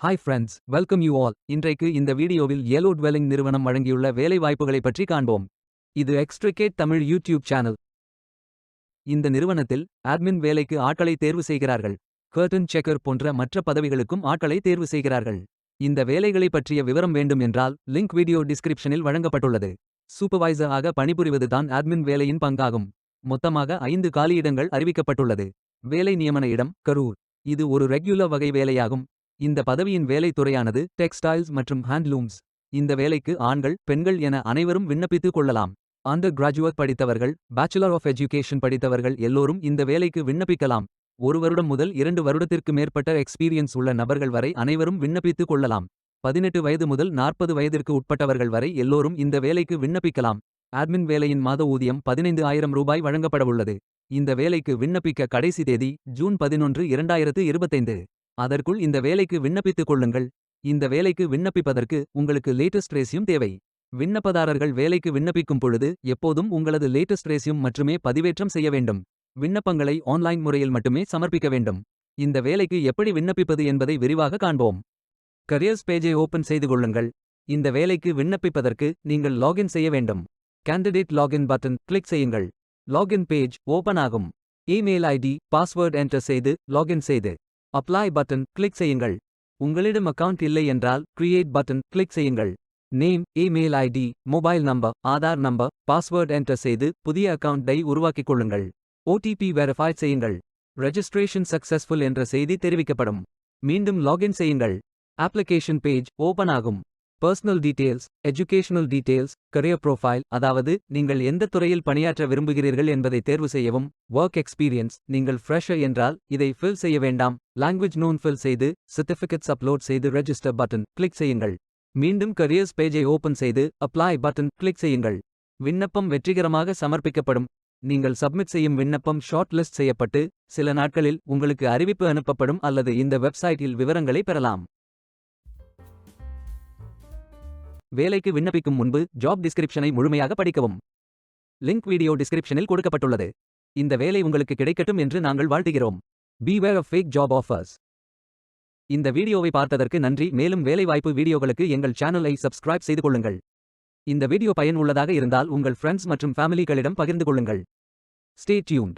Hi friends, welcome you all. இன்றைக்கு இந்த வீடியோவில் Yellow Dwelling நிறுவனம் வழங்கியுள்ள வேலை வாய்ப்புகளைப் பற்றி காண்போம். இது எக்ஸ்ட்ரிகேட் தமிழ் யூடியூப் சேனல். இந்த நிறுவனத்தில் அட்மின் வேலைக்கு ஆட்களை தேர்வு செய்கிறார்கள். கர்டன் செக்கர் போன்ற மற்ற பதவிகளுக்கும் ஆட்களை தேர்வு செய்கிறார்கள். இந்த வேலைகளை பற்றிய விவரம் வேண்டும் என்றால் லிங்க் வீடியோ டிஸ்கிரிப்ஷனில் வழங்கப்பட்டுள்ளது. சூப்பர்வைசர் ஆக பணிபுரிவது தான் அட்மின் வேலையின் பங்காகும். மொத்தமாக 5 காலியிடங்கள் அறிவிக்கப்பட்டுள்ளது. வேலை நியமன இடம் கரூர். இது ஒரு ரெகுலர் வகை வேலையாகும். இந்த பதவியின் வேலை துறையானது டெக்ஸ்டைல்ஸ் மற்றும் ஹேண்ட்லூம்ஸ். இந்த வேலைக்கு ஆண்கள் பெண்கள் என அனைவரும் விண்ணப்பித்துக் கொள்ளலாம். அண்டர் கிராஜுவேட் படித்தவர்கள், பேச்சுலர் ஆஃப் எஜுகேஷன் படித்தவர்கள் எல்லோரும் இந்த வேலைக்கு விண்ணப்பிக்கலாம். 1 வருடம் முதல் 2 வருடத்திற்கு மேற்பட்ட எக்ஸ்பீரியன்ஸ் உள்ள நபர்கள் வரை அனைவரும் விண்ணப்பித்துக் கொள்ளலாம். 18 வயது முதல் 40 வயதிற்கு உட்பட்டவர்கள் வரை எல்லோரும் இந்த வேலைக்கு விண்ணப்பிக்கலாம். அட்மின் வேலையின் மாத ஊதியம் 15,000 ரூபாய் வழங்கப்படவுள்ளது. இந்த வேலைக்கு விண்ணப்பிக்க கடைசி தேதி ஜூன் 11, 2025. அதற்குள் இந்த வேலைக்கு விண்ணப்பித்துக் கொள்ளுங்கள். இந்த வேலைக்கு விண்ணப்பிப்பதற்கு உங்களுக்கு லேட்டஸ்ட் ரெஸ்யூம் தேவை. விண்ணப்பதாரர்கள் வேலைக்கு விண்ணப்பிக்கும் பொழுது எப்போதும் உங்களது லேட்டஸ்ட் ரெஸ்யூம் மட்டுமே பதிவேற்றம் செய்ய வேண்டும். விண்ணப்பங்களை ஆன்லைன் முறையில் மட்டுமே சமர்ப்பிக்க வேண்டும். இந்த வேலைக்கு எப்படி விண்ணப்பிப்பது என்பதை விரிவாக காண்போம். கரியர்ஸ் பேஜை ஓபன் செய்து கொள்ளுங்கள். இந்த வேலைக்கு விண்ணப்பிப்பதற்கு நீங்கள் லாகின் செய்ய வேண்டும். கேண்டிடேட் லாகின் பட்டன் கிளிக் செய்யுங்கள். லாகின் பேஜ் ஓபன் ஆகும். இமெயில் ஐடி பாஸ்வேர்ட் என்டர் செய்து லாகின் செய்து அப்ளை பட்டன் கிளிக் செய்யுங்கள். உங்களிடம் அக்கவுண்ட் இல்லை என்றால் கிரியேட் பட்டன் கிளிக் செய்யுங்கள். Name, email ID, mobile number, Aadhaar number, password enter செய்து புதிய அக்கவுண்டை உருவாக்கிக் கொள்ளுங்கள். ஓடிபி வெரிஃபை செய்யுங்கள். ரெஜிஸ்ட்ரேஷன் சக்சஸ்ஃபுல் என்ற செய்தி தெரிவிக்கப்படும். மீண்டும் லாகின் செய்யுங்கள். அப்ளிகேஷன் பேஜ் ஓபன் ஆகும். Personal details, educational details, career profile, அதாவது நீங்கள் எந்த துறையில் பணியாற்ற விரும்புகிறீர்கள் என்பதை தேர்வு செய்யவும். ஒர்க் எக்ஸ்பீரியன்ஸ், நீங்கள் ஃப்ரெஷர் என்றால் இதை ஃபில் செய்ய வேண்டாம். லாங்குவேஜ் நோன் ஃபில் செய்து சர்டிஃபிகேட்ஸ் அப்லோட் செய்து ரெஜிஸ்டர் பட்டன் கிளிக் செய்யுங்கள். மீண்டும் கரியர்ஸ் பேஜை ஓபன் செய்து அப்ளை பட்டன் கிளிக் செய்யுங்கள். விண்ணப்பம் வெற்றிகரமாக சமர்ப்பிக்கப்படும். நீங்கள் சப்மிட் செய்யும் விண்ணப்பம் ஷார்ட் லிஸ்ட் செய்யப்பட்டு சில நாட்களில் உங்களுக்கு அறிவிப்பு அனுப்பப்படும் அல்லது இந்த வெப்சைட்டில் விவரங்களை பெறலாம். வேலைக்கு விண்ணப்பிக்கும் முன்பு ஜாப் டிஸ்கிரிப்ஷனை முழுமையாக படிக்கவும். லிங்க் வீடியோ டிஸ்கிரிப்ஷனில் கொடுக்கப்பட்டுள்ளது. இந்த வேலை உங்களுக்கு கிடைக்கட்டும் என்று நாங்கள் வாழ்த்துகிறோம். Beware of fake job offers. இந்த வீடியோவை பார்த்ததற்கு நன்றி. மேலும் வேலைவாய்ப்பு வீடியோகளுக்கு எங்கள் சேனலை சப்ஸ்கிரைப் செய்து கொள்ளுங்கள். இந்த வீடியோ பயன் உள்ளதாக இருந்தால் உங்கள் ஃப்ரெண்ட்ஸ் மற்றும் ஃபேமிலிகளிடம் பகிர்ந்து கொள்ளுங்கள். Stay tuned.